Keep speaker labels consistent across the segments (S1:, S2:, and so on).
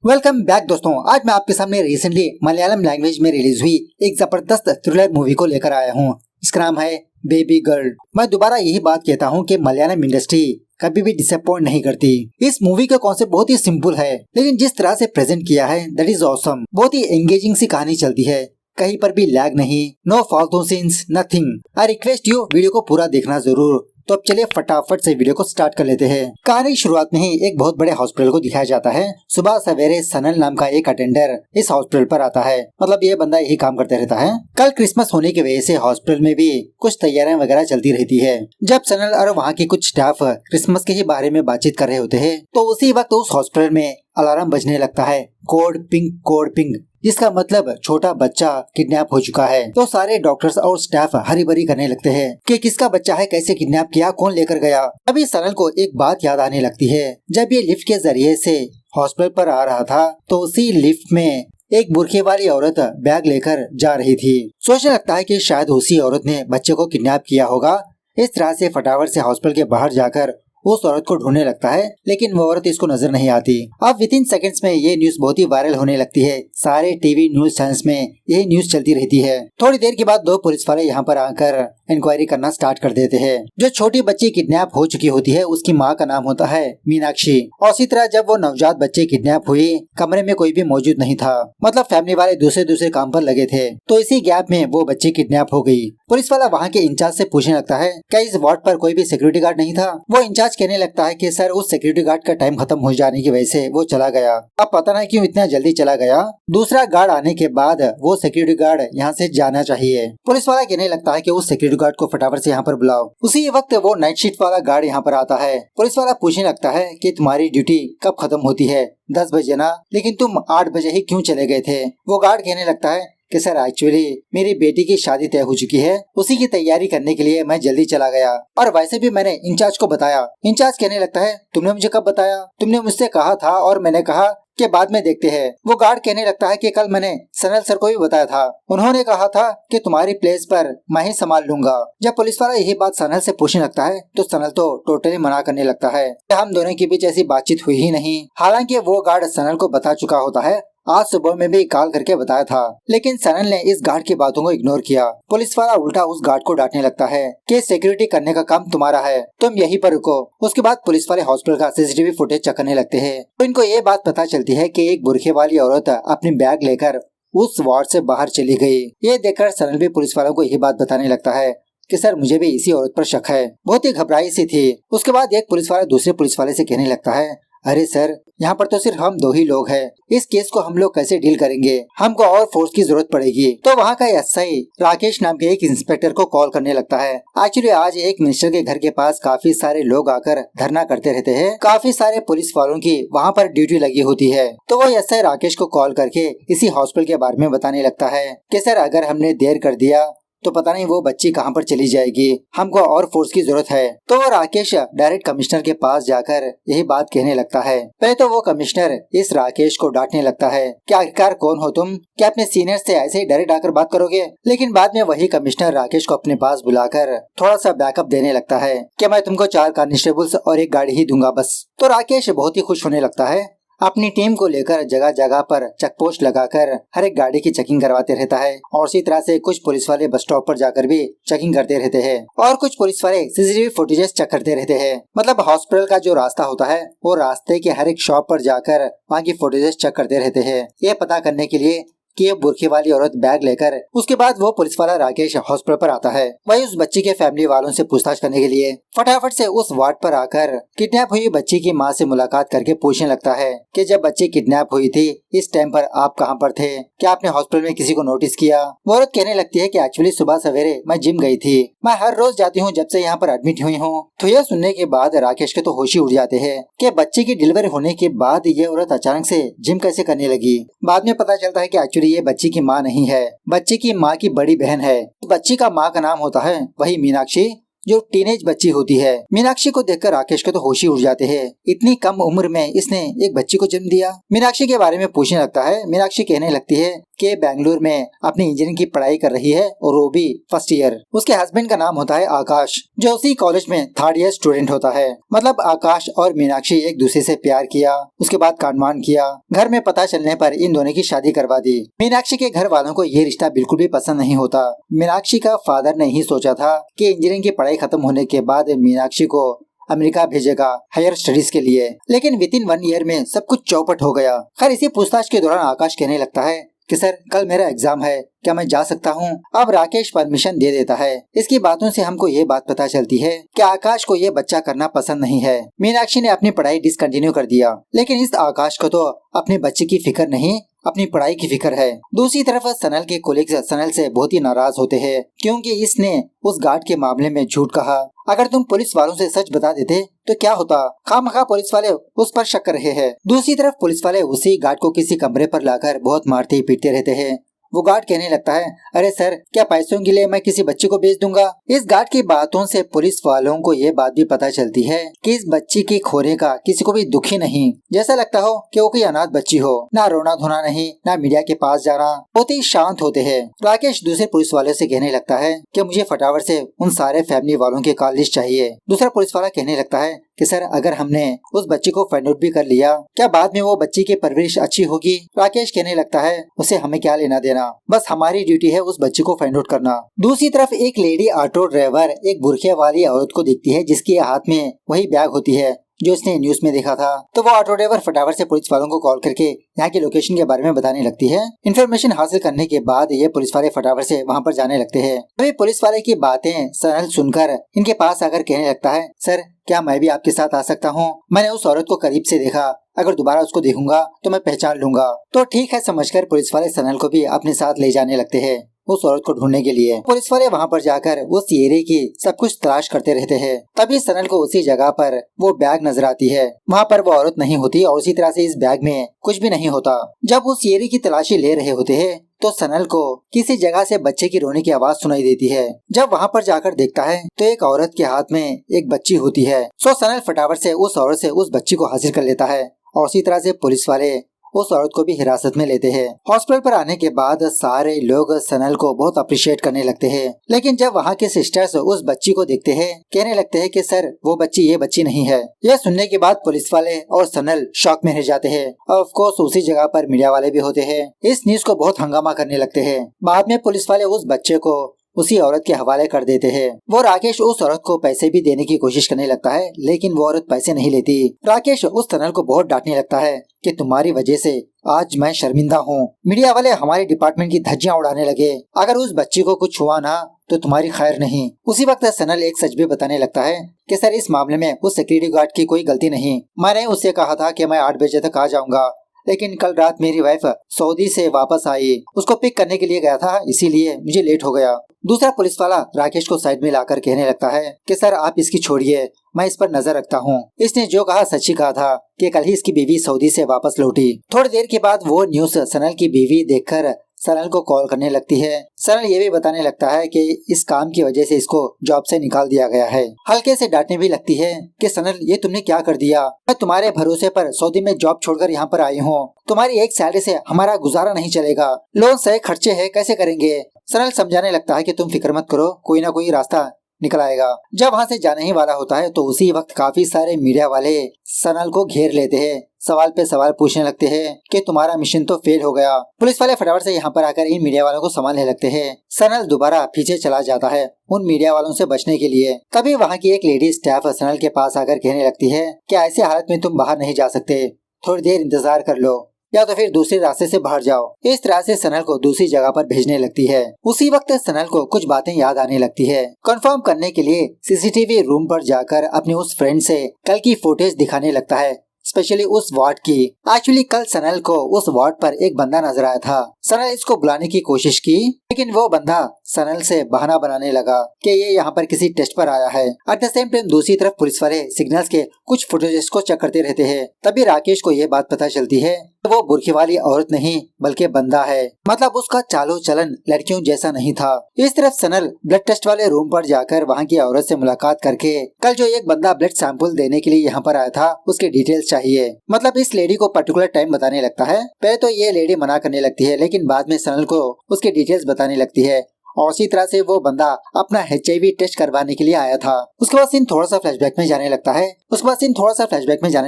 S1: Welcome back दोस्तों। आज मैं आपके सामने रिसेंटली मलयालम लैंग्वेज में रिलीज हुई एक जबरदस्त थ्रिलर मूवी को लेकर आया हूँ। इसका नाम है बेबी गर्ल। मैं दोबारा यही बात कहता हूँ कि मलयालम इंडस्ट्री कभी भी डिसअपॉइंट नहीं करती। इस मूवी का कॉन्सेप्ट बहुत ही सिंपल है, लेकिन जिस तरह से प्रेजेंट किया है दैट इज ऑसम। बहुत ही एंगेजिंग सी कहानी चलती है, कहीं पर भी लैग नहीं, नो फालतू scenes, nothing. I request you video को पूरा देखना जरूर। तो अब चलिए फटाफट से वीडियो को स्टार्ट कर लेते हैं। कहानी की शुरुआत में ही एक बहुत बड़े हॉस्पिटल को दिखाया जाता है। सुबह सवेरे सनल नाम का एक अटेंडर इस हॉस्पिटल पर आता है। मतलब ये बंदा यही काम करते रहता है। कल क्रिसमस होने की वजह से हॉस्पिटल में भी कुछ तैयारियां वगैरह चलती रहती है। जब सनल और वहाँ के कुछ स्टाफ क्रिसमस के ही बारे में बातचीत कर रहे होते हैं, तो उसी वक्त उस हॉस्पिटल में अलार्म बजने लगता है, कोड पिंक, जिसका मतलब छोटा बच्चा किडनैप हो चुका है। तो सारे डॉक्टर्स और स्टाफ हरी भरी करने लगते हैं कि किसका बच्चा है, कैसे किडनैप किया, कौन लेकर गया। अभी सनल को एक बात याद आने लगती है। जब ये लिफ्ट के जरिए से हॉस्पिटल पर आ रहा था, तो उसी लिफ्ट में एक बुरखे वाली औरत बैग लेकर जा रही थी। सोचने लगता है कि शायद उसी औरत ने बच्चे को किडनैप किया होगा। इस तरह से फटाफट से हॉस्पिटल के बाहर जाकर उस औरत को ढूंढने लगता है, लेकिन वो औरत इसको नजर नहीं आती। अब विद इन सेकेंड्स में ये न्यूज बहुत ही वायरल होने लगती है। सारे टीवी न्यूज चैनल्स में ये न्यूज चलती रहती है। थोड़ी देर के बाद दो पुलिस वाले यहाँ पर आकर इंक्वायरी करना स्टार्ट कर देते हैं। जो छोटी बच्ची किडनैप हो चुकी होती है, उसकी माँ का नाम होता है मीनाक्षी। और इसी तरह जब वो नवजात बच्चे किडनैप हुई, कमरे में कोई भी मौजूद नहीं था। मतलब फैमिली वाले दूसरे काम पर लगे थे। तो इसी गैप में वो बच्ची किडनैप हो गई। पुलिस वाला वहाँ के इंचार्ज से पूछने लगता है, क्या इस वार्ड पर कोई भी सिक्योरिटी गार्ड नहीं था? वो इंचार्ज कहने लगता है कि सर, उस सिक्योरिटी गार्ड का टाइम खत्म हो जाने की वजह से वो चला गया। अब पता नहीं क्यों इतना जल्दी चला गया। दूसरा गार्ड आने के बाद वो सिक्योरिटी गार्ड यहाँ से जाना चाहिए। पुलिस वाला कहने लगता है कि उस सिक्योरिटी गार्ड को फटाफट से यहाँ पर बुलाओ। उसी वक्त वो नाइट शिफ्ट वाला गार्ड यहाँ पर आता है। पुलिस वाला पूछने लगता है कि तुम्हारी ड्यूटी कब खत्म होती है? 10 बजे ना, लेकिन तुम 8 बजे ही क्यों चले गए थे? वो गार्ड कहने लगता है कि सर, एक्चुअली मेरी बेटी की शादी तय हो चुकी है, उसी की तैयारी करने के लिए मैं जल्दी चला गया। और वैसे भी मैंने इंचार्ज को बताया। इंचार्ज कहने लगता है, तुमने मुझे कब बताया? तुमने मुझसे कहा था और मैंने कहा कि बाद में देखते हैं। वो गार्ड कहने लगता है कि कल मैंने सनल सर को भी बताया था, उन्होंने कहा था कि तुम्हारी प्लेस पर मैं ही संभाल लूंगा। जब पुलिस वाला यही बात सनल से पूछने लगता है, तो सनल तो टोटली मना करने लगता है। हम दोनों के बीच ऐसी बातचीत हुई ही नहीं। हालांकि वो गार्ड सनल को बता चुका होता है, आज सुबह में भी कॉल करके बताया था, लेकिन सनल ने इस गार्ड की बातों को इग्नोर किया। पुलिस वाला उल्टा उस गार्ड को डांटने लगता है कि सिक्योरिटी करने का काम तुम्हारा है, तुम यहीं पर रुको। उसके बाद पुलिस वाले हॉस्पिटल का सीसीटीवी फुटेज चेक करने लगते हैं। तो इनको ये बात पता चलती है कि एक बुरखे वाली औरत अपनी बैग लेकर उस वार्ड से बाहर चली गई। ये देखकर सनल भी पुलिस वालों को यही बात बताने लगता है कि सर, मुझे भी इसी औरत पर शक है। बहुत ही घबराई सी थी। उसके बाद एक पुलिस वाला दूसरे पुलिस वाले से कहने लगता है, अरे सर, यहाँ पर तो सिर्फ हम 2 ही लोग हैं। इस केस को हम लोग कैसे डील करेंगे? हमको और फोर्स की जरूरत पड़ेगी। तो वहाँ का एसआई राकेश नाम के एक इंस्पेक्टर को कॉल करने लगता है। एक्चुअली आज एक मिनिस्टर के घर के पास काफी सारे लोग आकर धरना करते रहते हैं। काफी सारे पुलिस वालों की वहाँ पर ड्यूटी लगी होती है। तो वो एसआई राकेश को कॉल करके इसी हॉस्पिटल के बारे में बताने लगता है कि सर, अगर हमने देर कर दिया तो पता नहीं वो बच्ची कहाँ पर चली जाएगी, हमको और फोर्स की जरूरत है। तो वो राकेश डायरेक्ट कमिश्नर के पास जाकर यही बात कहने लगता है। पहले तो वो कमिश्नर इस राकेश को डांटने लगता है कि आखिरकार कौन हो तुम, क्या अपने सीनियर से ऐसे ही डायरेक्ट आकर बात करोगे? लेकिन बाद में वही कमिश्नर राकेश को अपने पास बुलाकर थोड़ा सा बैकअप देने लगता है कि मैं तुमको 4 कांस्टेबल्स और 1 गाड़ी ही दूंगा बस। तो राकेश बहुत ही खुश होने लगता है। अपनी टीम को लेकर जगह जगह पर चेक पोस्ट लगाकर हर एक गाड़ी की चेकिंग करवाते रहता है। और इसी तरह से कुछ पुलिस वाले बस स्टॉप पर जाकर भी चेकिंग करते रहते हैं। और कुछ पुलिस वाले सीसीटीवी फुटेजेस चेक करते रहते हैं। मतलब हॉस्पिटल का जो रास्ता होता है, वो रास्ते के हर एक शॉप पर जाकर वहाँ की फुटेजेस चेक करते रहते हैं, ये पता करने के लिए कि ये बुरखे वाली औरत बैग लेकर। उसके बाद वो पुलिस वाला राकेश हॉस्पिटल पर आता है, वही उस बच्ची के फैमिली वालों से पूछताछ करने के लिए। फटाफट से उस वार्ड पर आकर किडनैप हुई बच्ची की माँ से मुलाकात करके पूछने लगता है कि जब बच्ची किडनैप हुई थी, इस टाइम पर आप कहाँ पर थे? क्या आपने हॉस्पिटल में किसी को नोटिस किया? वो औरत कहने लगती है कि एक्चुअली सुबह सवेरे मैं जिम गई थी, मैं हर रोज जाती हूँ जब से यहाँ पर एडमिट हुई हूँ। तो यह सुनने के बाद राकेश के तो होश ही उड़ जाते हैं कि बच्ची की डिलीवरी होने के बाद ये औरत अचानक से जिम कैसे करने लगी। बाद में पता चलता है कि एक्चुअली ये बच्ची की माँ नहीं है, बच्ची की माँ की बड़ी बहन है। बच्ची का माँ का नाम होता है वही मीनाक्षी, जो टीनेज बच्ची होती है। मीनाक्षी को देखकर राकेश को तो होश ही उड़ जाते हैं। इतनी कम उम्र में इसने एक बच्ची को जन्म दिया। मीनाक्षी के बारे में पूछने लगता है। मीनाक्षी कहने लगती है कि बेंगलुरु में अपनी इंजीनियरिंग की पढ़ाई कर रही है और वो भी फर्स्ट ईयर। उसके हस्बैंड का नाम होता है आकाश, जो उसी कॉलेज में थर्ड ईयर स्टूडेंट होता है। मतलब आकाश और मीनाक्षी एक दूसरे से प्यार किया, उसके बाद कांडमान किया। घर में पता चलने पर इन दोनों की शादी करवा दी। मीनाक्षी के घर वालों को ये रिश्ता बिल्कुल भी पसंद नहीं होता। मीनाक्षी का फादर ने ही सोचा था कि इंजीनियरिंग की पढ़ाई खत्म होने के बाद मीनाक्षी को अमेरिका भेजेगा हायर स्टडीज के लिए, लेकिन विद इन 1 ईयर में सब कुछ चौपट हो गया। खैर इसी पूछताछ के दौरान आकाश कहने लगता है कि सर कल मेरा एग्जाम है, क्या मैं जा सकता हूँ? अब राकेश परमिशन दे देता है। इसकी बातों से हमको ये बात पता चलती है कि आकाश को ये बच्चा करना पसंद नहीं है। मीनाक्षी ने अपनी पढ़ाई डिसकंटिन्यू कर दिया, लेकिन इस आकाश को तो अपने बच्चे की फिक्र नहीं, अपनी पढ़ाई की फिक्र है। दूसरी तरफ सनल के कोलीग्स सनल से बहुत ही नाराज होते हैं, क्योंकि इसने उस गार्ड के मामले में झूठ कहा। अगर तुम पुलिस वालों से सच बता देते तो क्या होता? खामखा पुलिस वाले उस पर शक कर रहे हैं। दूसरी तरफ पुलिस वाले उसी गार्ड को किसी कमरे पर लाकर बहुत मारते पीटते रहते हैं। वो गार्ड कहने लगता है, अरे सर क्या पैसों के लिए मैं किसी बच्चे को बेच दूंगा? इस गार्ड की बातों से पुलिस वालों को ये बात भी पता चलती है कि इस बच्ची के खोने का किसी को भी दुख ही नहीं। जैसा लगता हो कि वो कोई अनाथ बच्ची हो। ना रोना धोना नहीं, ना मीडिया के पास जाना, बहुत ही शांत होते हैं। राकेश दूसरे पुलिस वाले से कहने लगता है कि मुझे फटाफट से उन सारे फैमिली वालों की कॉल लिस्ट चाहिए। दूसरा पुलिस वाला कहने लगता है कि सर अगर हमने उस बच्ची को फाइंड आउट भी कर लिया, क्या बाद में वो बच्ची की परवरिश अच्छी होगी? राकेश कहने लगता है उसे हमें क्या लेना देना, बस हमारी ड्यूटी है उस बच्ची को फाइंड आउट करना। दूसरी तरफ एक लेडी ऑटो ड्राइवर एक बुरखे वाली औरत को देखती है जिसके हाथ में वही बैग होती है जो उसने न्यूज में देखा था। तो वो ऑटो ड्राइवर फटाफट से पुलिस वालों को कॉल करके यहाँ की लोकेशन के बारे में बताने लगती है। इन्फॉर्मेशन हासिल करने के बाद ये पुलिस वाले फटाफट से वहाँ पर जाने लगते हैं। अभी पुलिस वाले की बातें सनल सुनकर इनके पास आकर कहने लगता है, सर क्या मैं भी आपके साथ आ सकता हूँ? मैंने उस औरत को करीब से देखा, अगर दोबारा उसको देखूंगा तो मैं पहचान लूंगा। तो ठीक है समझकर पुलिस वाले सनल को भी अपने साथ ले जाने लगते हैं उस औरत को ढूंढने के लिए। पुलिस वाले वहाँ पर जाकर उस एरिया की सब कुछ तलाश करते रहते हैं। तभी सनल को उसी जगह पर वो बैग नजर आती है। वहाँ पर वो औरत नहीं होती और उसी तरह से इस बैग में कुछ भी नहीं होता। जब उस एरिया की तलाशी ले रहे होते हैं तो सनल को किसी जगह से बच्चे की रोने की आवाज सुनाई देती है। जब वहाँ पर जाकर देखता है तो एक औरत के हाथ में एक बच्ची होती है। सो सनल फटाफट से उस औरत से उस बच्ची को हासिल कर लेता है और उसी तरह से पुलिस वाले उस औरत को भी हिरासत में लेते हैं। हॉस्पिटल पर आने के बाद सारे लोग सनल को बहुत अप्रिशिएट करने लगते हैं, लेकिन जब वहाँ के सिस्टर्स उस बच्ची को देखते हैं कहने लगते हैं कि सर वो बच्ची ये बच्ची नहीं है। यह सुनने के बाद पुलिस वाले और सनल शॉक में रह जाते हैं। ऑफ कोर्स उसी जगह पर मीडिया वाले भी होते हैं। इस न्यूज को बहुत हंगामा करने लगते हैं। बाद में पुलिस वाले उस बच्चे को उसी औरत के हवाले कर देते हैं। वो राकेश उस औरत को पैसे भी देने की कोशिश करने लगता है, लेकिन वो औरत पैसे नहीं लेती। राकेश उस सनल को बहुत डांटने लगता है कि तुम्हारी वजह से आज मैं शर्मिंदा हूँ। मीडिया वाले हमारे डिपार्टमेंट की धज्जियां उड़ाने लगे, अगर उस बच्ची को कुछ हुआ ना तो तुम्हारी खैर नहीं। उसी वक्त सनल एक सच भी बताने लगता है कि सर इस मामले में उस सिक्योरिटी गार्ड की कोई गलती नहीं। मैंने उससे कहा था कि मैं 8 बजे तक आ जाऊंगा, लेकिन कल रात मेरी वाइफ सऊदी से वापस आई, उसको पिक करने के लिए गया था, इसीलिए मुझे लेट हो गया। दूसरा पुलिस वाला राकेश को साइड में लाकर कहने लगता है कि सर आप इसकी छोड़िए, मैं इस पर नजर रखता हूँ। इसने जो कहा सच ही कहा था कि कल ही इसकी बीवी सऊदी से वापस लौटी। थोड़ी देर के बाद वो न्यूज सनल की बीवी देखकर सनल को कॉल करने लगती है। सनल ये भी बताने लगता है कि इस काम की वजह से इसको जॉब से निकाल दिया गया है। हल्के से डांटने भी लगती है कि सनल ये तुमने क्या कर दिया? मैं तुम्हारे भरोसे पर सऊदी में जॉब छोड़कर यहाँ पर आई हूँ। तुम्हारी एक सैलरी से हमारा गुजारा नहीं चलेगा, लोन से खर्चे है, कैसे करेंगे? सनल समझाने लगता है कि तुम फिक्र मत करो, कोई ना कोई रास्ता निकल आएगा। जब वहाँ से जाने ही वाला होता है तो उसी वक्त काफी सारे मीडिया वाले सनल को घेर लेते हैं। सवाल पे सवाल पूछने लगते हैं कि तुम्हारा मिशन तो फेल हो गया। पुलिस वाले फटाफट से यहाँ पर आकर इन मीडिया वालों को संभालने लगते हैं। सनल दोबारा पीछे चला जाता है उन मीडिया वालों से बचने के लिए। तभी वहाँ की एक लेडी स्टाफ सनल के पास आकर कहने लगती है कि ऐसी हालत में तुम बाहर नहीं जा सकते, थोड़ी देर इंतजार कर लो या तो फिर दूसरे रास्ते से बाहर जाओ। इस तरह से सनल को दूसरी जगह पर भेजने लगती है। उसी वक्त सनल को कुछ बातें याद आने लगती है। कंफर्म करने के लिए सीसीटीवी रूम पर जाकर अपने उस फ्रेंड से कल की फुटेज दिखाने लगता है, स्पेशली उस वार्ड की। एक्चुअली कल सनल को उस वार्ड पर एक बंदा नजर आया था। सनल इसको बुलाने की कोशिश की, लेकिन वो बंदा सनल से बहाना बनाने लगा कि ये यहाँ पर किसी टेस्ट पर आया है। एट द सेम टाइम दूसरी तरफ पुलिस वाले सिग्नल्स के कुछ फुटेजेस को चेक करते रहते हैं। तभी राकेश को ये बात पता चलती है वो बुर्के वाली औरत नहीं बल्कि बंदा है। मतलब उसका चालो चलन लड़कियों जैसा नहीं था। इस तरफ सनल ब्लड टेस्ट वाले रूम पर जाकर वहाँ की औरत से मुलाकात करके कल जो एक बंदा ब्लड सैंपल देने के लिए यहाँ पर आया था उसके डिटेल्स चाहिए। मतलब इस लेडी को पर्टिकुलर टाइम बताने लगता है। पहले तो ये लेडी मना करने लगती है, लेकिन बाद में सनल को उसके डिटेल्स बताने लगती है और उसी तरह से वो बंदा अपना HIV टेस्ट करवाने के लिए आया था। उसके बाद सीन थोड़ा सा फ्लैशबैक में जाने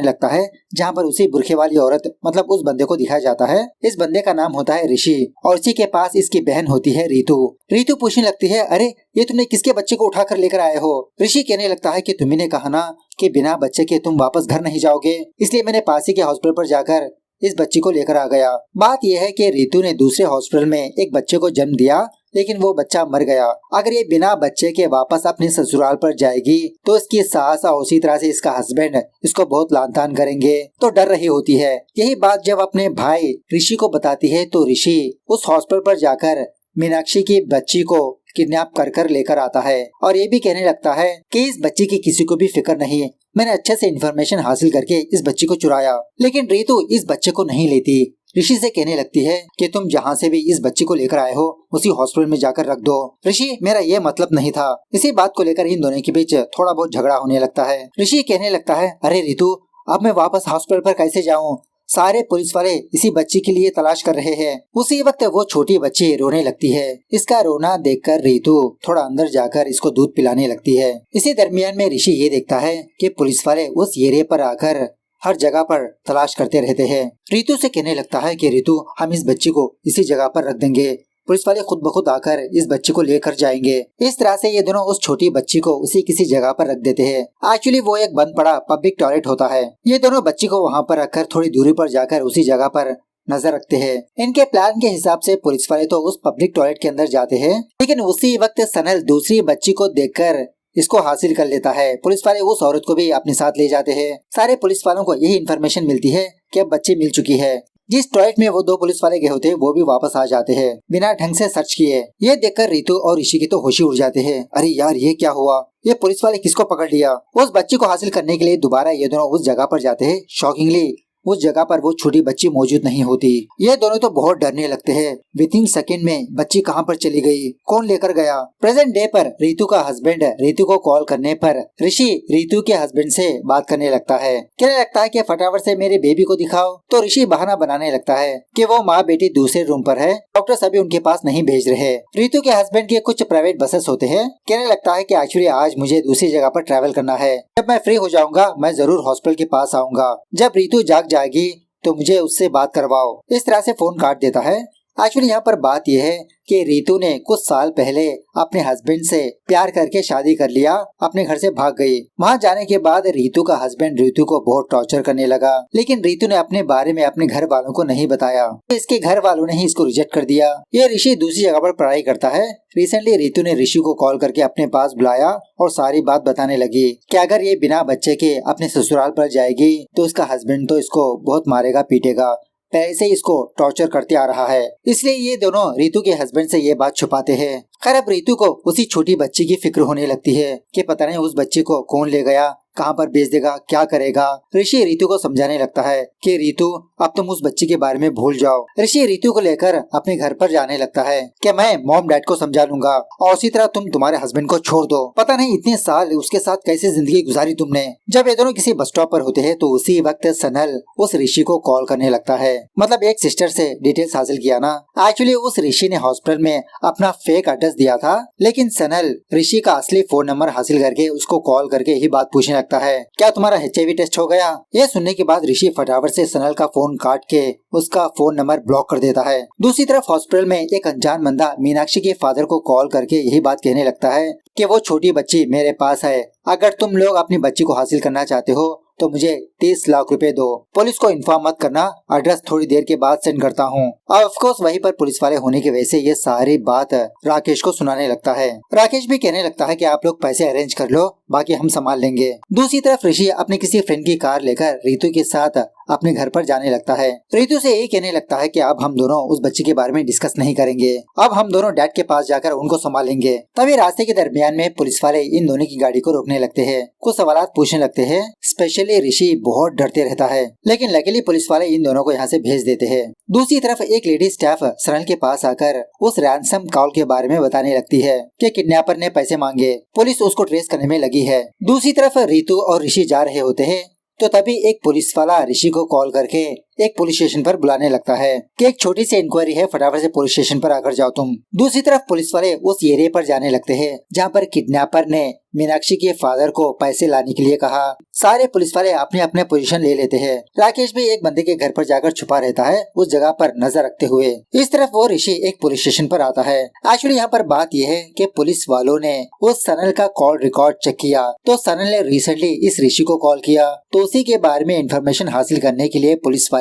S1: लगता है जहाँ पर उसी बुरखे वाली औरत मतलब उस बंदे को दिखाया जाता है। इस बंदे का नाम होता है ऋषि और इसी के पास इसकी बहन होती है रीतू। रीतू पूछने लगती है, अरे ये तुमने किसके बच्चे को उठा कर लेकर आए हो? ऋषि कहने लगता है कि तुम्ही ने कहा ना कि बिना बच्चे के तुम वापस घर नहीं जाओगे, इसलिए मैंने पास ही के हॉस्पिटल पर जाकर इस बच्ची को लेकर आ गया। बात यह है कि रीतू ने दूसरे हॉस्पिटल में एक बच्चे को जन्म दिया, लेकिन वो बच्चा मर गया। अगर ये बिना बच्चे के वापस अपने ससुराल पर जाएगी तो इसकी सास और उसी तरह से इसका हस्बैंड इसको बहुत लान तान करेंगे, तो डर रही होती है। यही बात जब अपने भाई ऋषि को बताती है तो ऋषि उस हॉस्पिटल पर जाकर मीनाक्षी की बच्ची को किडनैप कर लेकर आता है और ये भी कहने लगता है कि इस बच्ची की किसी को भी फिक्र नहीं, मैंने अच्छे से इन्फॉर्मेशन हासिल करके इस बच्ची को चुराया। लेकिन रीतू इस बच्चे को नहीं लेती। ऋषि से कहने लगती है कि तुम जहाँ से भी इस बच्ची को लेकर आए हो उसी हॉस्पिटल में जाकर रख दो। ऋषि, मेरा ये मतलब नहीं था। इसी बात को लेकर इन दोनों के बीच थोड़ा बहुत झगड़ा होने लगता है। ऋषि कहने लगता है, अरे रीतू, अब मैं वापस हॉस्पिटल पर कैसे जाऊँ? सारे पुलिस वाले इसी बच्ची के लिए तलाश कर रहे हैं। उसी वक्त वो छोटी बच्ची रोने लगती है। इसका रोना देखकर रीतू थोड़ा अंदर जाकर इसको दूध पिलाने लगती है। इसी दरमियान में ऋषि ये देखता है कि पुलिस वाले उस एरिया पर आकर हर जगह पर तलाश करते रहते हैं। रीतू से कहने लगता है कि रीतू, हम इस बच्ची को इसी जगह पर रख देंगे, पुलिस वाले खुद ब खुद आकर इस बच्ची को लेकर जाएंगे। इस तरह से ये दोनों उस छोटी बच्ची को उसी किसी जगह पर रख देते हैं। एक्चुअली वो एक बंद पड़ा पब्लिक टॉयलेट होता है। ये दोनों बच्ची को वहाँ पर रखकर थोड़ी दूरी पर जाकर उसी जगह पर नजर रखते हैं। इनके प्लान के हिसाब से पुलिस वाले तो उस पब्लिक टॉयलेट के अंदर जाते हैं, लेकिन उसी वक्त सनल दूसरी बच्ची को देखकर इसको हासिल कर लेता है। पुलिस वाले उस औरत को भी अपने साथ ले जाते हैं। सारे पुलिस वालों को यही इन्फॉर्मेशन मिलती है कि अब बच्ची मिल चुकी है। जिस टॉयलेट में वो दो पुलिस वाले गए होते हैं वो भी वापस आ जाते हैं बिना ढंग से सर्च किए। ये देखकर रीतू और ऋषि की तो होशी उड़ जाते हैं। अरे यार, ये क्या हुआ? ये पुलिस वाले किसको पकड़ लिया? उस बच्ची को हासिल करने के लिए दोबारा ये दोनों उस जगह पर जाते हैं। शॉकिंगली उस जगह पर वो छोटी बच्ची मौजूद नहीं होती। ये दोनों तो बहुत डरने लगते हैं। विथिन सेकंड में बच्ची कहाँ पर चली गई, कौन लेकर गया? प्रेजेंट डे पर रीतू का हस्बैंड रीतू को कॉल करने पर ऋषि रीतू के हस्बैंड से बात करने लगता है। कहने लगता है कि फटाफट से मेरे बेबी को दिखाओ। तो ऋषि बहाना बनाने लगता है कि वो माँ बेटी दूसरे रूम पर है, डॉक्टर अभी उनके पास नहीं भेज रहे। रीतू के हस्बैंड के कुछ प्राइवेट बसेस होते हैं। कहने लगता है कि एक्चुअली आज मुझे दूसरी जगह पर ट्रैवल करना है, जब मैं फ्री हो जाऊंगा मैं जरूर हॉस्पिटल के पास आऊंगा। जब रीतू जाग जाएगी तो मुझे उससे बात करवाओ। इस तरह से फोन काट देता है। एक्चुअली यहाँ पर बात यह है कि रीतू ने कुछ साल पहले अपने हस्बैंड से प्यार करके शादी कर लिया, अपने घर से भाग गई। वहाँ जाने के बाद रीतू का हस्बैंड रीतू को बहुत टॉर्चर करने लगा, लेकिन रीतू ने अपने बारे में अपने घर वालों को नहीं बताया। इसके घर वालों ने ही इसको रिजेक्ट कर दिया। ये ऋषि दूसरी जगह पर पढ़ाई करता है। रिसेंटली रीतू ने ऋषि को कॉल करके अपने पास बुलाया और सारी बात बताने लगी कि अगर ये बिना बच्चे के अपने ससुराल पर जाएगी तो इसका हस्बैंड तो इसको बहुत मारेगा पीटेगा, पहले से इसको टॉर्चर करते आ रहा है। इसलिए ये दोनों रीतू के हस्बैंड से ये बात छुपाते हैं। खैर अब रीतू को उसी छोटी बच्ची की फिक्र होने लगती है कि पता नहीं उस बच्ची को कौन ले गया, कहाँ पर भेज देगा, क्या करेगा। ऋषि रीतू को समझाने लगता है कि रीतू अब तुम उस बच्ची के बारे में भूल जाओ। ऋषि रीतू को लेकर अपने घर पर जाने लगता है कि मैं मॉम डैड को समझा लूंगा और उसी तरह तुम तुम्हारे हस्बैंड को छोड़ दो। पता नहीं इतने साल उसके साथ कैसे जिंदगी गुजारी तुमने। जब ये दोनों किसी बस स्टॉप पर होते हैं तो उसी वक्त सनल उस ऋषि को कॉल करने लगता है। मतलब एक सिस्टर से डिटेल्स हासिल किया ना। एक्चुअली उस ऋषि ने हॉस्पिटल में अपना फेक एड्रेस दिया था, लेकिन सनल ऋषि का असली फोन नंबर हासिल करके उसको कॉल करके यही बात पूछने लगता है, क्या तुम्हारा HIV टेस्ट हो गया? ये सुनने के बाद ऋषि फटाफट से सनल का फोन काट के उसका फोन नंबर ब्लॉक कर देता है। दूसरी तरफ हॉस्पिटल में एक अनजान बंदा मीनाक्षी के फादर को कॉल करके यही बात कहने लगता है कि वो छोटी बच्ची मेरे पास है, अगर तुम लोग अपनी बच्ची को हासिल करना चाहते हो तो मुझे 30 लाख रुपए दो। पुलिस को इन्फॉर्म मत करना, एड्रेस थोड़ी देर के बाद सेंड करता हूँ। ऑफ कोर्स वहीं पर पुलिस वाले होने की वजह से ये सारी बात राकेश को सुनाने लगता है। राकेश भी कहने लगता है कि आप लोग पैसे अरेंज कर लो, बाकी हम संभाल लेंगे। दूसरी तरफ ऋषि अपने किसी फ्रेंड की कार लेकर रितु के साथ अपने घर पर जाने लगता है। रितु से यही कहने लगता है कि अब हम दोनों उस बच्चे के बारे में डिस्कस नहीं करेंगे, अब हम दोनों डैड के पास जाकर उनको संभालेंगे। तभी रास्ते के दरमियान में पुलिस वाले इन दोनों की गाड़ी को रोकने लगते हैं, कुछ सवाल पूछने लगते हैं। स्पेशली ऋषि बहुत डरते रहता है, लेकिन लकीली पुलिस वाले इन दोनों को यहाँ से भेज देते हैं। दूसरी तरफ एक लेडी स्टाफ सनल के पास आकर उस रैंसम कॉल के बारे में बताने लगती है कि किडनैपर ने पैसे मांगे, पुलिस उसको ट्रेस करने में लगी है। दूसरी तरफ रितु और ऋषि जा रहे होते हैं तो तभी एक पुलिस वाला ऋषि को कॉल करके एक पुलिस स्टेशन पर बुलाने लगता है कि एक छोटी सी इंक्वायरी है, फटाफट से पुलिस स्टेशन पर आकर जाओ तुम। दूसरी तरफ पुलिस वाले उस एरिया पर जाने लगते हैं जहाँ पर किडनैपर ने मीनाक्षी के फादर को पैसे लाने के लिए कहा। सारे पुलिस वाले अपने अपने पोजीशन ले लेते हैं। राकेश भी एक बंदे के घर पर जाकर छुपा रहता है, उस जगह पर नजर रखते हुए। इस तरफ वो ऋषि एक पुलिस स्टेशन पर आता है। एक्चुअली यहाँ पर बात यह है कि पुलिस वालों ने उस सनल का कॉल रिकॉर्ड चेक किया तो सनल ने रिसेंटली इस ऋषि को कॉल किया, तो उसी के बारे में इंफॉर्मेशन हासिल करने के लिए पुलिस वाले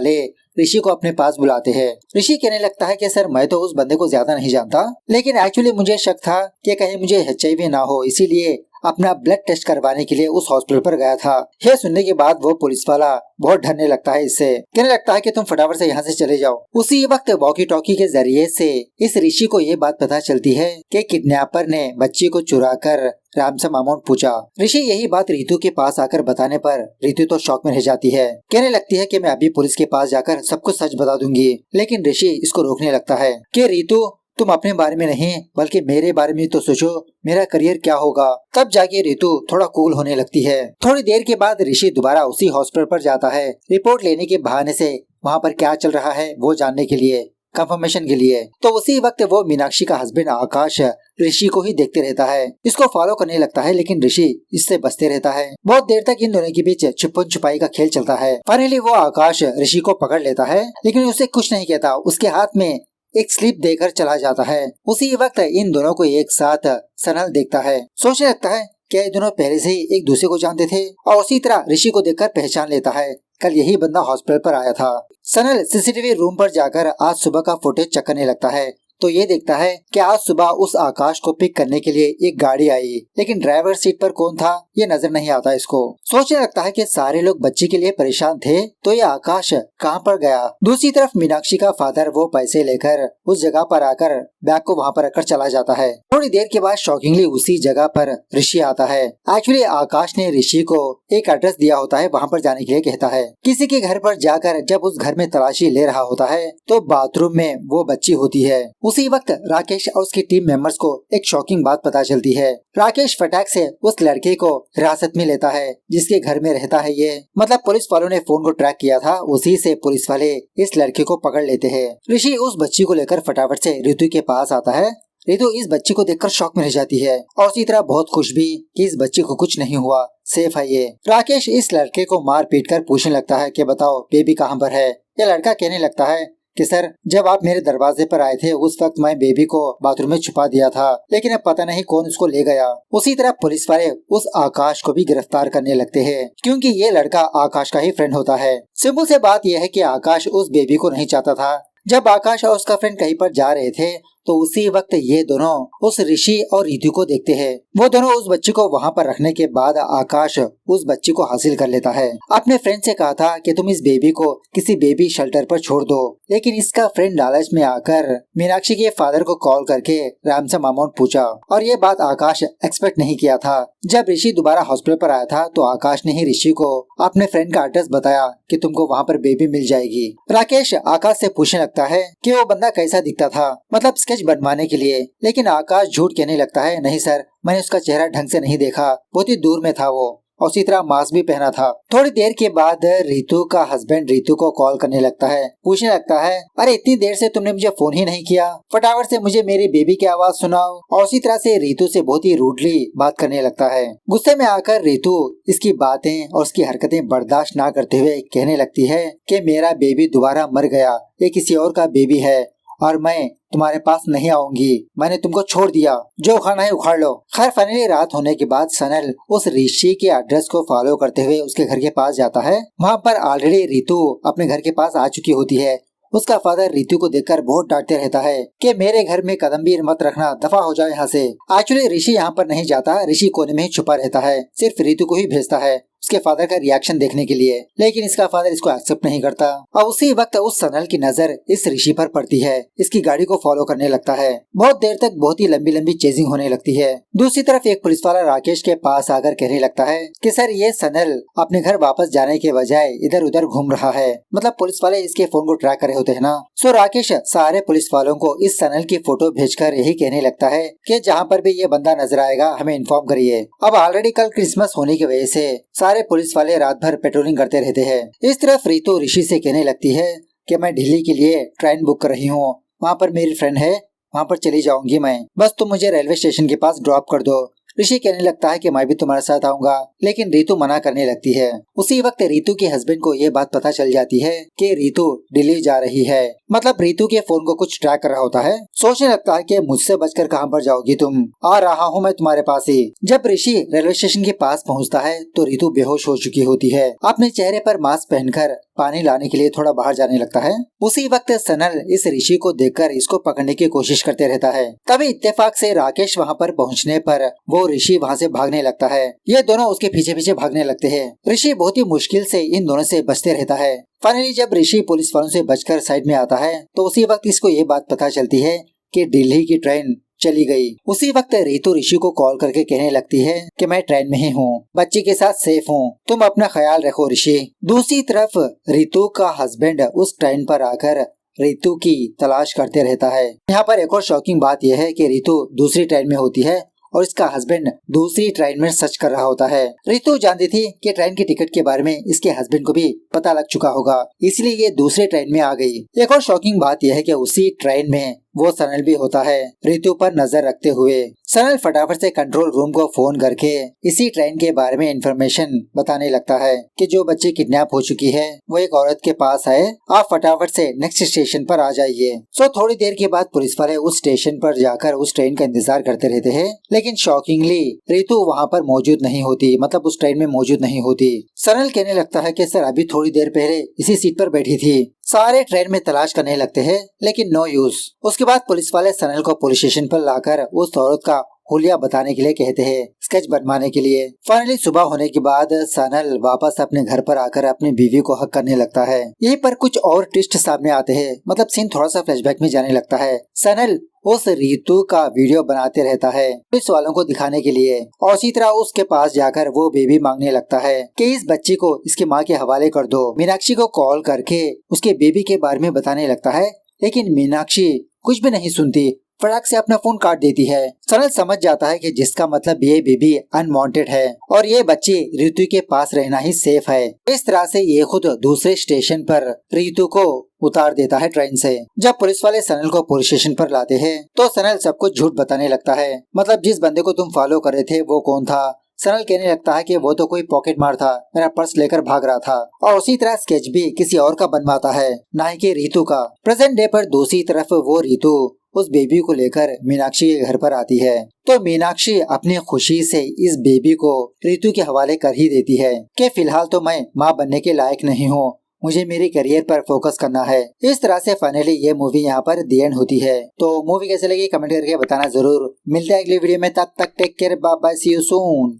S1: ऋषि को अपने पास बुलाते हैं। ऋषि कहने लगता है कि सर मैं तो उस बंदे को ज्यादा नहीं जानता, लेकिन एक्चुअली मुझे शक था कि कहीं मुझे HIV ना हो, इसीलिए अपना ब्लड टेस्ट करवाने के लिए उस हॉस्पिटल पर गया था। यह सुनने के बाद वो पुलिस वाला बहुत डरने लगता है, इससे कहने लगता है कि तुम फटाफट से यहाँ से चले जाओ। उसी वक्त वॉकी टॉकी के जरिए से इस ऋषि को ये बात पता चलती है कि किडनैपर ने बच्ची को चुरा कर रैंसम अमाउंट पूछा। ऋषि यही बात रितु के पास आकर बताने पर रितु तो शॉक में रह जाती है, कहने लगती है कि मैं अभी पुलिस के पास जाकर सब कुछ सच बता दूंगी। लेकिन ऋषि इसको रोकने लगता है कि रितु तुम अपने बारे में नहीं बल्कि मेरे बारे में तो सोचो, मेरा करियर क्या होगा। तब जाके रितु थोड़ा कूल होने लगती है। थोड़ी देर के बाद ऋषि दोबारा उसी हॉस्पिटल पर जाता है, रिपोर्ट लेने के बहाने से वहाँ पर क्या चल रहा है वो जानने के लिए, कंफर्मेशन के लिए। तो उसी वक्त वो मीनाक्षी का हस्बैंड आकाश ऋषि को ही देखते रहता है, इसको फॉलो करने लगता है, लेकिन ऋषि इससे बचते रहता है। बहुत देर तक इन दोनों के बीच छुपन छुपाई का खेल चलता है। फाइनली वो आकाश ऋषि को पकड़ लेता है, लेकिन उसे कुछ नहीं कहता, उसके हाथ में एक स्लिप देकर चला जाता है। उसी वक्त इन दोनों को एक साथ सनल देखता है, सोचने लगता है क्या ये दोनों पहले से ही एक दूसरे को जानते थे, और उसी तरह ऋषि को देखकर पहचान लेता है, कल यही बंदा हॉस्पिटल पर आया था। सनल CCTV रूम पर जाकर आज सुबह का फुटेज चेक करने लगता है तो ये देखता है कि आज सुबह उस आकाश को पिक करने के लिए एक गाड़ी आई, लेकिन ड्राइवर सीट पर कौन था ये नजर नहीं आता इसको। सोचने लगता है कि सारे लोग बच्ची के लिए परेशान थे तो ये आकाश कहाँ पर गया। दूसरी तरफ मीनाक्षी का फादर वो पैसे लेकर उस जगह पर आकर बैग को वहाँ पर रखकर चला जाता है। थोड़ी देर के बाद शॉकिंगली उसी जगह पर ऋषि आता है। एक्चुअली आकाश ने ऋषि को एक एड्रेस दिया होता है, वहाँ पर जाने के लिए कहता है। किसी के घर पर जाकर जब उस घर में तलाशी ले रहा होता है तो बाथरूम में वो बच्ची होती है। उसी वक्त राकेश और उसकी टीम मेंबर्स को एक शॉकिंग बात पता चलती है। राकेश फटाक से उस लड़के को हिरासत में लेता है जिसके घर में रहता है ये, मतलब पुलिस वालों ने फोन को ट्रैक किया था, उसी से पुलिस वाले इस लड़के को पकड़ लेते हैं। ऋषि उस बच्ची को लेकर फटाफट से रितु के पास आता है। रितु इस बच्ची को देखकर शॉक में रह जाती है और उसी तरह बहुत खुश भी कि इस बच्ची को कुछ नहीं हुआ, सेफ है ये। राकेश इस लड़के को मार पीट कर पूछने लगता है कि बताओ बेबी कहाँ पर है। यह लड़का कहने लगता है कि सर जब आप मेरे दरवाजे पर आए थे उस वक्त मैं बेबी को बाथरूम में छुपा दिया था, लेकिन अब पता नहीं कौन उसको ले गया। उसी तरह पुलिस वाले उस आकाश को भी गिरफ्तार करने लगते हैं क्योंकि ये लड़का आकाश का ही फ्रेंड होता है। सिंपल से बात यह है कि आकाश उस बेबी को नहीं चाहता था। जब आकाश और उसका फ्रेंड कहीं पर जा रहे थे तो उसी वक्त ये दोनों उस ऋषि और रितु को देखते हैं। वो दोनों उस बच्ची को वहाँ पर रखने के बाद आकाश उस बच्ची को हासिल कर लेता है। अपने फ्रेंड से कहा था कि तुम इस बेबी को किसी बेबी शेल्टर पर छोड़ दो, लेकिन इसका फ्रेंड लालच में आकर मीनाक्षी के फादर को कॉल करके रैंसम अमाउंट पूछा, और ये बात आकाश एक्सपेक्ट नहीं किया था। जब ऋषि दोबारा हॉस्पिटल पर आया था तो आकाश ने ही ऋषि को अपने फ्रेंड का एड्रेस बताया कि तुमको वहाँ पर बेबी मिल जाएगी। राकेश आकाश से पूछने लगता है कि वो बंदा कैसा दिखता था, मतलब स्केच बनवाने के लिए, लेकिन आकाश झूठ कहने लगता है नहीं सर मैंने उसका चेहरा ढंग से नहीं देखा, बहुत ही दूर में था वो, और उसी तरह मास्क भी पहना था। थोड़ी देर के बाद रितु का हस्बैंड रितु को कॉल करने लगता है, पूछने लगता है अरे इतनी देर से तुमने मुझे फोन ही नहीं किया, फटाफट से मुझे मेरी बेबी की आवाज सुनाओ। और उसी तरह से रितु से बहुत ही रूडली बात करने लगता है। गुस्से में आकर रितु इसकी बातें और उसकी हरकतें बर्दाश्त ना करते हुए कहने लगती है कि मेरा बेबी दोबारा मर गया, ये किसी और का बेबी है और मैं तुम्हारे पास नहीं आऊंगी, मैंने तुमको छोड़ दिया, जो खाना है उखाड़ लो। खैर फाइनली रात होने के बाद सनल उस ऋषि के एड्रेस को फॉलो करते हुए उसके घर के पास जाता है। वहाँ पर ऑलरेडी रितु अपने घर के पास आ चुकी होती है उसका फादर रितु को देखकर बहुत डांटते रहता है कि मेरे घर में कदम भी मत रखना, दफा हो जाए यहाँ से। एक्चुअली ऋषि यहाँ पर नहीं जाता, ऋषि कोने में ही छुपा रहता है, सिर्फ रितु को ही भेजता है उसके फादर का रिएक्शन देखने के लिए, लेकिन इसका फादर इसको एक्सेप्ट नहीं करता। और उसी वक्त उस सनल की नजर इस ऋषि पर पड़ती है, इसकी गाड़ी को फॉलो करने लगता है। बहुत देर तक बहुत ही लंबी लंबी चेजिंग होने लगती है। दूसरी तरफ एक पुलिस वाला राकेश के पास आकर कहने लगता है कि सर ये सनल अपने घर वापस जाने के बजाय इधर उधर घूम रहा है, मतलब पुलिस वाले इसके फोन को ट्रैक कर रहे होते हैं ना। सो राकेश सारे पुलिस वालों को इस सनल की फोटो भेजकर यही कहने लगता है कि जहाँ पर भी ये बंदा नजर आएगा हमें इन्फॉर्म करिए। अब ऑलरेडी कल क्रिसमस होने की वजह से सारे पुलिस वाले रात भर पेट्रोलिंग करते रहते हैं। इस तरफ रितु ऋषि से कहने लगती है कि मैं दिल्ली के लिए ट्रेन बुक कर रही हूँ, वहाँ पर मेरी फ्रेंड है, वहाँ पर चली जाऊंगी मैं, बस तुम मुझे रेलवे स्टेशन के पास ड्रॉप कर दो। ऋषि कहने लगता है कि मैं भी तुम्हारे साथ आऊंगा, लेकिन रितु मना करने लगती है। उसी वक्त रितु के हस्बैंड को ये बात पता चल जाती है कि रितु दिल्ली जा रही है, मतलब रितु के फोन को कुछ ट्रैक कर रहा होता है। सोचने लगता है कि मुझसे बचकर कहाँ पर जाओगी तुम, आ रहा हूँ मैं तुम्हारे पास ही। जब ऋषि रेलवे स्टेशन के पास पहुँचता है तो रितु बेहोश हो चुकी होती है, अपने चेहरे पर मास्क पहनकर पानी लाने के लिए थोड़ा बाहर जाने लगता है। उसी वक्त सनल इस ऋषि को देखकर इसको पकड़ने की कोशिश करते रहता है। तभी इत्तेफाक से राकेश वहाँ पर पहुँचने पर वो ऋषि वहाँ से भागने लगता है। ये दोनों उसके पीछे पीछे भागने लगते हैं। ऋषि बहुत ही मुश्किल से इन दोनों से बचते रहता है। फाइनली जब ऋषि पुलिस वालों से बचकर साइड में आता है तो उसी वक्त इसको ये बात पता चलती है कि दिल्ली की ट्रेन चली गई। उसी वक्त रितु ऋषि को कॉल करके कहने लगती है कि मैं ट्रेन में ही हूँ, बच्ची के साथ सेफ हूँ, तुम अपना ख्याल रखो ऋषि। दूसरी तरफ रितु का हस्बैंड उस ट्रेन पर आकर रितु की तलाश करते रहता है। यहाँ पर एक और शॉकिंग बात यह है कि रितु दूसरी ट्रेन में होती है और इसका हस्बैंड दूसरी ट्रेन में सर्च कर रहा होता है। रितु जानती थी कि ट्रेन के टिकट के बारे में इसके हस्बैंड को भी पता लग चुका होगा, इसलिए ये दूसरे ट्रेन में आ गई। एक और शॉकिंग बात यह है कि उसी ट्रेन में वो सनल भी होता है, रितु पर नजर रखते हुए। सनल फटाफट से कंट्रोल रूम को फोन करके इसी ट्रेन के बारे में इंफॉर्मेशन बताने लगता है कि जो बच्ची किडनैप हो चुकी है वो एक औरत के पास है, आप फटाफट से नेक्स्ट स्टेशन पर आ जाइए। सो थोड़ी देर के बाद पुलिस वाले उस स्टेशन पर जाकर उस ट्रेन का इंतजार करते रहते हैं, लेकिन शॉकिंगली रितु वहाँ पर मौजूद नहीं होती, मतलब उस ट्रेन में मौजूद नहीं होती। सनल कहने लगता है कि सर अभी थोड़ी देर पहले इसी सीट पर बैठी थी। सारे ट्रेन में तलाश करने लगते हैं लेकिन नो यूज। उसके बाद पुलिस वाले सनल को पुलिस स्टेशन पर लाकर उस औरत का हुलिया बताने के लिए कहते हैं, स्केच बनवाने के लिए। फाइनली सुबह होने के बाद सनल वापस अपने घर पर आकर अपनी बीवी को हक करने लगता है। यहीं पर कुछ और ट्विस्ट सामने आते हैं, मतलब सीन थोड़ा सा फ्लैशबैक में जाने लगता है। सनल उस रितु का वीडियो बनाते रहता है पुलिस वालों को दिखाने के लिए, और इसी तरह उसके पास जाकर वो बेबी मांगने लगता है कि इस बच्ची को इसकी माँ के हवाले कर दो। मीनाक्षी को कॉल करके उसके बेबी के बारे में बताने लगता है, लेकिन मीनाक्षी कुछ भी नहीं सुनती, फटाक से अपना फोन काट देती है। सनल समझ जाता है कि जिसका मतलब ये बेबी अनवांटेड है और ये बच्ची रितु के पास रहना ही सेफ है। इस तरह से ये खुद दूसरे स्टेशन पर रितु को उतार देता है ट्रेन से। जब पुलिस वाले सनल को पुलिस स्टेशन पर लाते हैं तो सनल सब कुछ झूठ बताने लगता है, मतलब जिस बंदे को तुम फॉलो कर रहे थे वो कौन था। सनल कहने लगता है कि वो तो कोई पॉकेट मार था, मेरा पर्स लेकर भाग रहा था, और उसी तरह स्केच भी किसी और का बनवाता है, ना कि रितु का। प्रेजेंट डे पर दूसरी तरफ वो रितु उस बेबी को लेकर मीनाक्षी के घर पर आती है, तो मीनाक्षी अपनी खुशी से इस बेबी को रितु के हवाले कर ही देती है कि फिलहाल तो मैं माँ बनने के लायक नहीं हूँ, मुझे मेरे करियर पर फोकस करना है। इस तरह से फाइनली ये मूवी यहाँ पर दी एंड होती है। तो मूवी कैसे लगी कमेंट करके बताना जरूर। मिलते हैं अगली वीडियो में, तब तक take care, bye bye, see you soon.